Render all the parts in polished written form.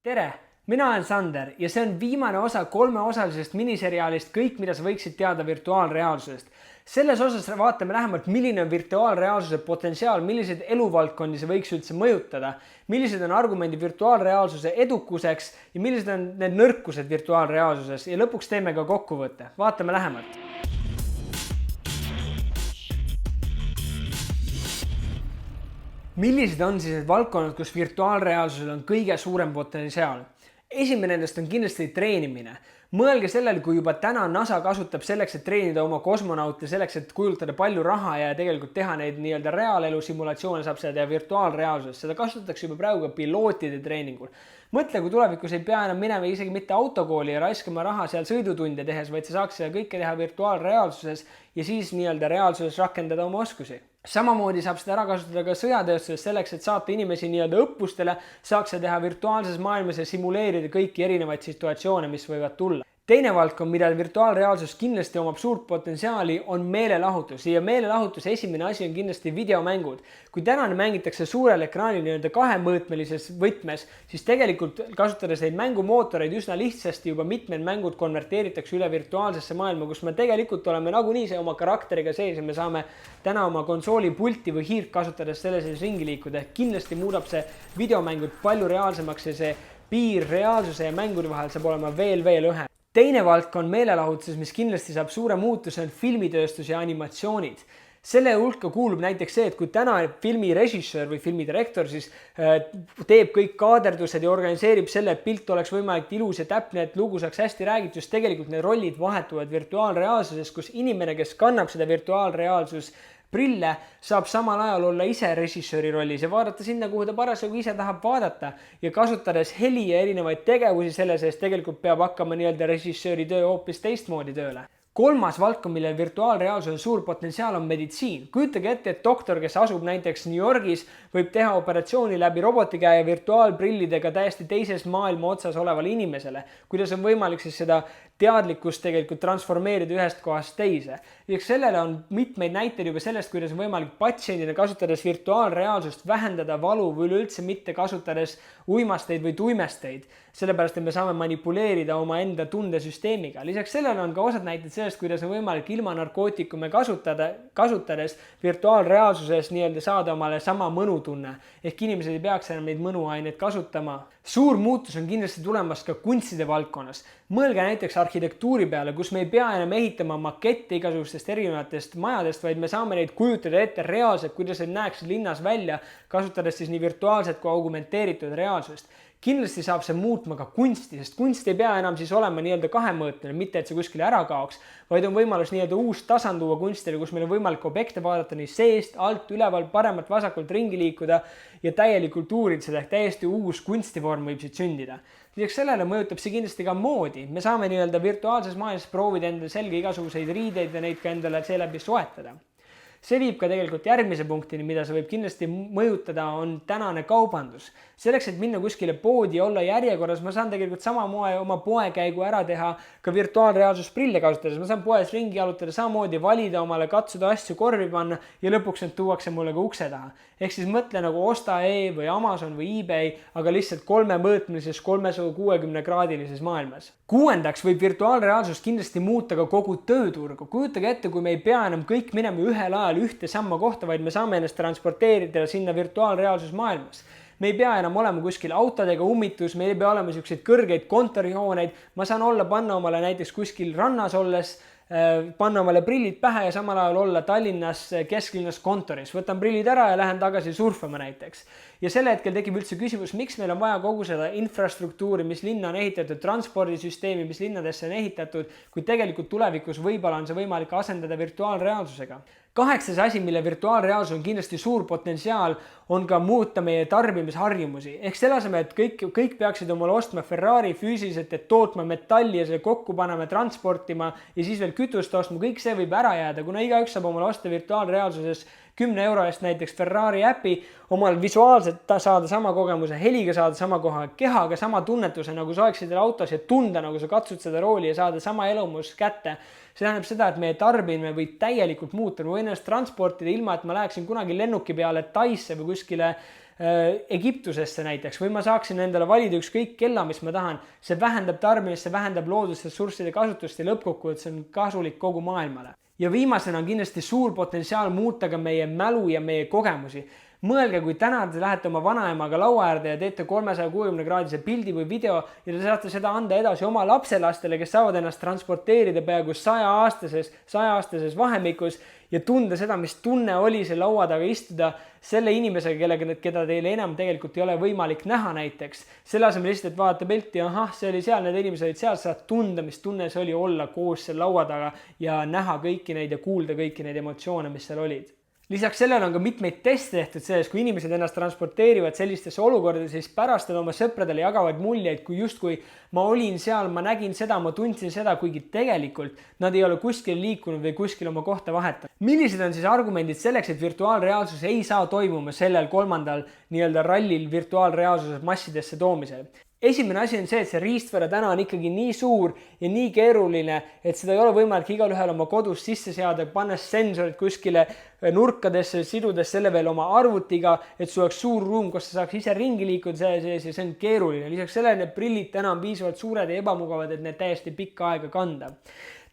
Tere, mina olen Sander ja see on viimane osa 3-osalisest miniseriaalist Kõik, mida sa võiksid teada virtuaalreaalsusest. Selles osas vaatame lähemalt, milline on virtuaalreaalsuse potentsiaal, milliseid eluvaldkondi see võiks üldse mõjutada, millised on argumendid virtuaalreaalsuse edukuseks ja millised on need nõrkused virtuaalreaalsuses ja lõpuks teeme ka kokkuvõtte. Vaatame lähemalt. Millised on siis need valdkonnad, kus virtuaalreaalsusel on kõige suurem potentsiaal? Esimene nendest on kindlasti treenimine. Mõelge sellele, kui juba täna NASA kasutab selleks, et treenida oma kosmonaute, selleks, et kulutada palju raha ja tegelikult teha neid nii-öelda reaalelu simulatsioone, saab seda teha virtuaalreaalsuses. Seda kasutatakse juba praegu ka pilootide treeningul. Mõtle, kui tulevikus ei pea enam minema isegi mitte autokooli ja raiskama raha seal sõidutunde tehes, vaid sa saaks seda kõike teha virtuaalreaalsuses ja siis nii-öelda reaalsuses rakendada oma oskusi. Samamoodi saab seda ära kasutada ka sõjatööstuses selleks, et saata inimesi nii-öelda õppustele, saaks seda teha virtuaalses maailmas ja simuleerida kõiki erinevaid situatsioone, mis võivad tulla. Teine valdkond, mida virtuaalreaalsus kindlasti omab suurt potentsiaali, on meelelahutus ja meelelahutuse esimene asi on kindlasti videomängud. Kui tänane mängitakse suurel ekraanil nii-öelda kahemõõtmelises võtmes, siis tegelikult kasutades neid mängumootoreid üsna lihtsasti juba mitmed mängud konverteeritakse üle virtuaalsesse maailma, kus me tegelikult oleme nagunii oma karakteriga sees ja me saame täna oma konsooli pulti või hiirt kasutades selles ringi liikuda. Kindlasti muudab see videomängud palju reaalsemaks ja see piir reaalsuse ja mängude vahel saab olema veel õhem. Teine valdkond meelelahutuses, mis kindlasti saab suure muutuse, on filmitööstus ja animatsioonid. Selle hulka kuulub näiteks see, et kui täna filmi režissöör või filmidirektor siis teeb kõik kaaderdused ja organiseerib selle, et pilt oleks võimalik ilus ja täpne, et lugu saaks hästi räägitud, siis tegelikult need rollid vahetuvad virtuaalreaalsuses, kus inimene, kes kannab seda virtuaalreaalsus prille, saab samal ajal olla ise režissööri rollis ja vaadata sinna, kuhu ta parasjagu ise tahab vaadata ja kasutades heli ja erinevaid tegevusi selle sees tegelikult peab hakkama nii-öelda režissööri töö hoopis teistmoodi tööle. Kolmas valdkond, millel virtuaalreaalsus on suur potentsiaal, on meditsiin. Kujutage ette, et doktor, kes asub näiteks New Yorgis, võib teha operatsiooni läbi robotikäe ja virtuaalprillidega täiesti teises maailma otsas olevale inimesele. Kuidas on võimalik siis seda teadlikkust tegelikult transformeerida ühest kohast teise. Ja sellele on mitmeid näiteid juba sellest, kuidas on võimalik patsiendina kasutades virtuaalreaalsust vähendada valu või üleüldse mitte kasutades uimasteid või tuimesteid. Sellepärast, et me saame manipuleerida oma enda tundesüsteemiga. Lisaks sellele on ka osad näited sellest, kuidas on võimalik ilma narkootikume kasutades virtuaalreaalsuses nii-öelda saada omale sama mõnutunne. Ehk inimesed ei peaks enam neid mõnuaineid kasutama. Suur muutus on kindlasti tulemas ka kunstide valdkonnas. Mõelge näiteks arhitektuuri peale, kus me ei pea enam ehitama makette igasugustest erinevatest majadest, vaid me saame neid kujutada ette reaalselt, kuidas need näeksid linnas välja, kasutades siis nii virtuaalset kui augmenteeritud reaalsust. Kindlasti saab see muutma ka kunsti, sest kunst ei pea enam siis olema nii-öelda kahemõõtmine, mitte et see kuskile ära kaoks, vaid on võimalus nii-öelda uus tasand luua kunstile, kus meil on võimalik objekte vaadata nii seest, alt, üleval, paremalt, vasakult ringi liikuda ja täielikult uurida seda, ehk täiesti uus kunstivorm võib siit sündida. Lisaks sellele mõjutab see kindlasti ka moodi. Me saame nii-öelda virtuaalses maailmas proovida endale selge igasuguseid riideid ja neid ka endale seeläbi soetada. See viib ka tegelikult järgmise punktini, mida see võib kindlasti mõjutada, on tänane kaubandus. Selleks, et minna kuskile poodi ja olla järjekorras, ma saan tegelikult sama moe oma poekäigu ära teha ka virtuaalreaalsusprille kasutades. Ma saan poes ringi jalutada, samamoodi valida omale, katsuda asju korvi panna ja lõpuks need tuuakse mulle ka ukse taha. Ehk siis mõtle nagu Osta.ee või Amazon või eBay, aga lihtsalt 3-mõõtmelises 360-kraadilises maailmas. Kuuendaks võib virtuaalreaalsus kindlasti muuta ka kogu tööturgu. Kujutage ette, kui me ei pea enam kõik minema ühel ajal ühte samma kohta, vaid me saame ennast transporteerida sinna virtuaalreaalsus maailmas. Me ei pea enam olema kuskil autodega ummitus, me ei pea olema selliseid kõrgeid kontorihooneid. Ma saan panna omale näiteks kuskil rannas olles, panna omale prillid pähe ja samal ajal olla Tallinnas kesklinnas kontoris. Võtan prillid ära ja lähen tagasi surfama näiteks. Ja selle hetkel tekib üldse küsimus, miks meil on vaja kogu seda infrastruktuuri, mis linna on ehitatud, transpordisüsteemi, mis linnadesse on ehitatud, kui tegelikult tulevikus võib-olla on see võimalik asendada virtuaalreaalsusega. 8. asi, mille virtuaalreaalsus on kindlasti suur potentsiaal, on ka muuta meie tarbimisharjumusi. Ehk selle asemel, et kõik peaksid omale ostma Ferrari füüsiliselt, et tootma metalli ja selle kokku panema, transportima ja siis veel kütust ostma, kõik see võib ära jääda, kuna igaüks saab omale osta virtuaalreaalsuses 10 euro eest näiteks Ferrari äpi, omal visuaalselt saada sama kogemuse, heliga saada sama koha, kehaga sama tunnetuse, nagu sa oleksid autos ja tunda, nagu sa katsud seda rooli ja saada sama elumus kätte. See tähendab seda, et meie tarbimine võib täielikult muuta. Ma võin ennast transportida ilma, et ma läheksin kunagi lennuki peale Taisse või kuskile Egiptusesse näiteks või ma saaksin endale valida ükskõik kella, mis ma tahan. See vähendab tarbimist, see vähendab loodusressursside kasutust ja lõppkokkuvõttes on kasulik kogu maailmale. Ja viimasena on kindlasti suur potentsiaal muuta ka meie mälu ja meie kogemusi. Mõelge, kui täna te lähete oma vanaemaga laua äärde ja teete 360-kraadise pildi või video ja te saate seda anda edasi oma lapselastele, kes saavad ennast transporteerida peaaegu 100-aastases vahemikus ja tunda seda, mis tunne oli see laua taga istuda selle inimesega, keda teile enam tegelikult ei ole võimalik näha näiteks. Selle asemel lihtsalt, et vaadata pilti, ahah, see oli seal, need inimesed olid seal, saad tunda, mis tunne see oli olla koos selle laua taga ja näha kõiki neid ja kuulda kõiki neid emotsioone, mis seal olid. Lisaks sellele on ka mitmeid teste tehtud selles, kui inimesed ennast transporteerivad sellistesse olukordadesse, siis pärast nad oma sõpradele jagavad muljeid, kui justkui ma olin seal, ma nägin seda, ma tundsin seda, kuigi tegelikult nad ei ole kuskil liikunud või kuskil oma kohta vahetanud. Millised on siis argumendid selleks, et virtuaalreaalsus ei saa toimuma sellel 3. rallil virtuaalreaalsuse massidesse toomisel? Esimene asi on see, et see riistvara täna on ikkagi nii suur ja nii keeruline, et seda ei ole võimalik igal ühel oma kodus sisse seada, pannes sensorid kuskile nurkadesse, sidudes selle veel oma arvutiga, et sul oleks suur ruum, kus sa saaks ise ringi liikuda selle sees ja see on keeruline. Lisaks sellele need prillid täna on piisavalt suured ja ebamugavad, et need täiesti pikka aega kanda.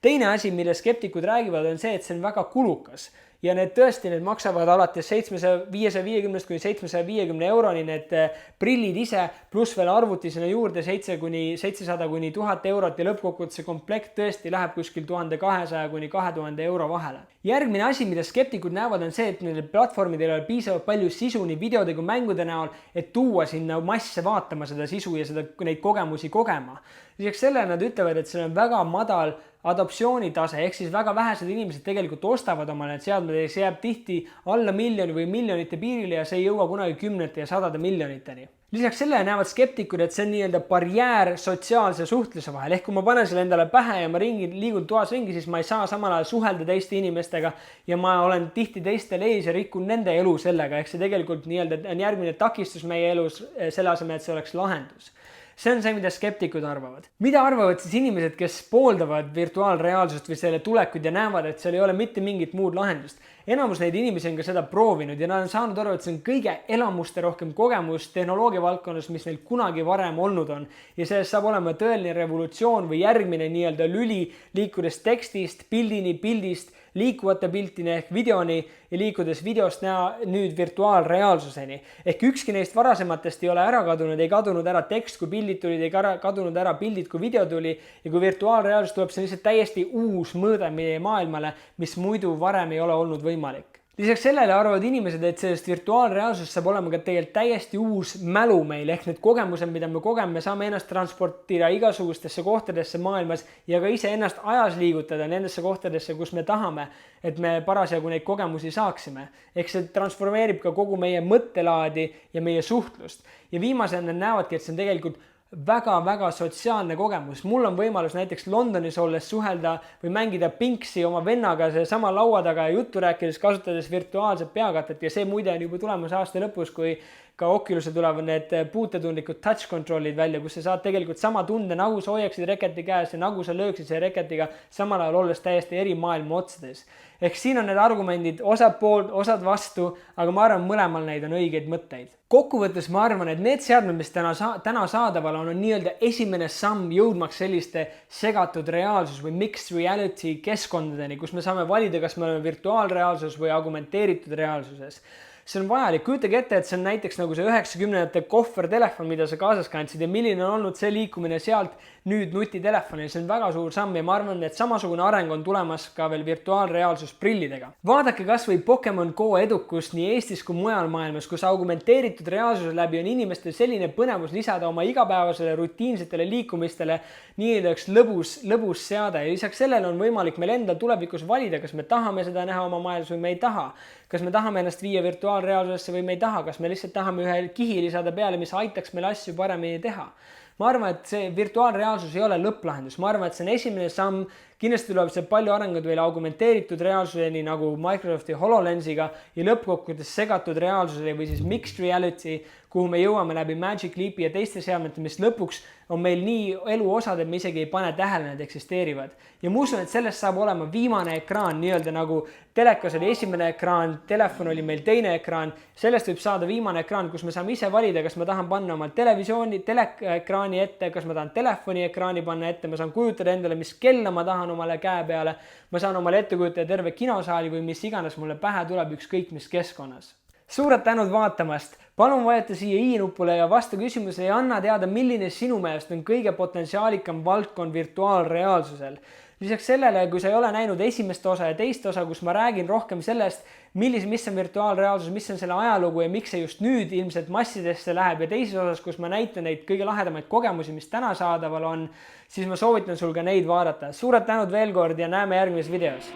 Teine asi, mille skeptikud räägivad, on see, et see on väga kulukas. Ja need tõesti, need maksavad alates 550 kuni 750 euroni need prillid ise, pluss veel arvuti sinna juurde 700 kuni 1000 eurot ja lõppkokkuvõttes see komplekt tõesti läheb kuskil 1200 kuni 2000 euro vahele. Järgmine asi, mida skeptikud näevad, on see, et nendel platvormidel on piisavalt palju sisu nii videode kui mängude näol, et tuua sinna masse vaatama seda sisu ja neid kogemusi kogema. Lisaks sellele nad ütlevad, et see on väga madal adoptsioonitase, ehk siis väga vähesed inimesed tegelikult ostavad omale need seadmed ja see jääb tihti alla miljoni või miljonite piirile ja see ei jõua kunagi 10 ja 100 miljoniteni. Lisaks sellele näevad skeptikud, et see on nii-öelda barjäär sotsiaalse suhtluse vahel, ehk kui ma panen selle endale pähe ja ma liigun toas ringi, siis ma ei saa samal ajal suhelda teiste inimestega ja ma olen tihti teistel ees ja rikun nende elu sellega, ehk see tegelikult nii-öelda on järgmine takistus meie elus selle asemel, et see oleks lahendus. See on see, mida skeptikud arvavad. Mida arvavad siis inimesed, kes pooldavad virtuaalreaalsust või selle tulekut ja näevad, et seal ei ole mitte mingit muud lahendust? Enamus neid inimesi on ka seda proovinud ja nad on saanud aru, et see on kõige elamuste rohkem kogemus tehnoloogia valdkonnas, mis neil kunagi varem olnud on. Ja sellest saab olema tõeline revolutsioon või järgmine nii-öelda lüli liikudes tekstist, pildist, liikuvate piltini ehk videoni ja liikudes videost näha nüüd virtuaalreaalsuseni. Ehk ükski neist varasematest ei ole ära kadunud, ei kadunud ära tekst, kui pildid tulid, ei kadunud ära pildid, kui video tuli ja kui virtuaalreaalsus tuleb, see on lihtsalt täiesti uus mõõde meie maailmale, mis muidu varem ei ole olnud võimalik. Lisaks sellele arvavad inimesed, et sellest virtuaalreaalsust saab olema ka tegelikult täiesti uus mälu meil, ehk need kogemused, mida me kogeme, me saame ennast transportida igasugustesse kohtadesse maailmas ja ka ise ennast ajas liigutada nendesse kohtadesse, kus me tahame, et me parasjagu neid kogemusi saaksime. Ehk see transformeerib ka kogu meie mõttelaadi ja meie suhtlust. Ja viimased nad näevadki, et see on tegelikult väga-väga sotsiaalne kogemus. Mul on võimalus näiteks Londonis olles suhelda või mängida Pinksi oma vennaga sama laua taga ja juttu rääkides, kasutades virtuaalset peakatet ja see muide on juba tulemas aasta lõpus, kui ka Oculus'e tulevad need puutetundlikud touch control'id välja, kus sa saad tegelikult sama tunde, nagu sa hoiaksid reketi käes ja nagu sa lööksid selle reketiga, samal ajal olles täiesti eri maailma otsades. Ehk siin on need argumendid, osad poolt, osad vastu, aga ma arvan, mõlemal neid on õigeid mõtteid. Kokkuvõttes ma arvan, et need seadmed, mis täna saadaval on nii-öelda esimene samm jõudmaks selliste segatud reaalsus või mixed reality keskkondadeni, kus me saame valida, kas me oleme virtuaalreaalsus või argumenteeritud reaalsuses. See on vajalik. Kujutage ette, et see on näiteks nagu see 90-ndate kohvertelefon, mida sa kaasas kandsid ja milline on olnud see liikumine sealt nüüd nutitelefoni. See on väga suur samm ja ma arvan, et samasugune areng on tulemas ka veel virtuaalreaalsus prillidega. Vaadake kas või Pokemon Go edukust nii Eestis kui mujal maailmas, kus argumenteeritud reaalsuse läbi on inimestel selline põnevus lisada oma igapäevasele rutiinsetele liikumistele nii-öelda lõbus seada ja lisaks sellele on võimalik meil endal tulevikus valida, kas me tahame seda näha oma maailmas või me ei taha. Kas me tahame ennast viia virtuaalreaalsusesse või me ei taha, kas me lihtsalt tahame ühe kihi lisada peale, mis aitaks meil asju paremini teha. ma arvan, et see virtuaalreaalsus ei ole lõpplahendus, ma arvan, et see on esimene samm, kindlasti tuleb see palju arenguid veel augmenteeritud reaalsuseni nagu Microsofti HoloLensiga ja lõppkokkuvõttes segatud reaalsuseni või siis mixed reality, kuhu me jõuame läbi Magic Leapi ja teiste seadmete, mis lõpuks on meil nii eluosad, et me isegi ei pane tähele, need eksisteerivad. Ja ma usun, et sellest saab olema viimane ekraan, nii-öelda nagu telekas oli esimene ekraan, telefon oli meil teine ekraan, sellest võib saada viimane ekraan, kus me saame ise valida, kas ma tahan panna oma televisiooni, teleekraani ette, kas ma tahan telefoni ekraani panna ette, ma saan kujutada endale, mis kella ma tahan omale käe peale, ma saan omale ette kujutada terve kinosaali või mis iganes mulle pähe tuleb ükskõik mis keskkonnas. Suured tänud vaatamast, palun vajuta siia i-nupule ja vasta küsimusele ja anna teada, milline sinu meelest on kõige potentsiaalikam valdkond virtuaalreaalsusel. Lisaks sellele, kui sa ei ole näinud esimest osa ja teist osa, kus ma räägin rohkem sellest, mis on virtuaalreaalsus, mis on selle ajalugu ja miks see just nüüd ilmselt massidesse läheb ja teises osas, kus ma näitan neid kõige lahedamaid kogemusi, mis täna saadaval on, siis ma soovitan sul ka neid vaadata. Suured tänud veel kord ja näeme järgmises videos.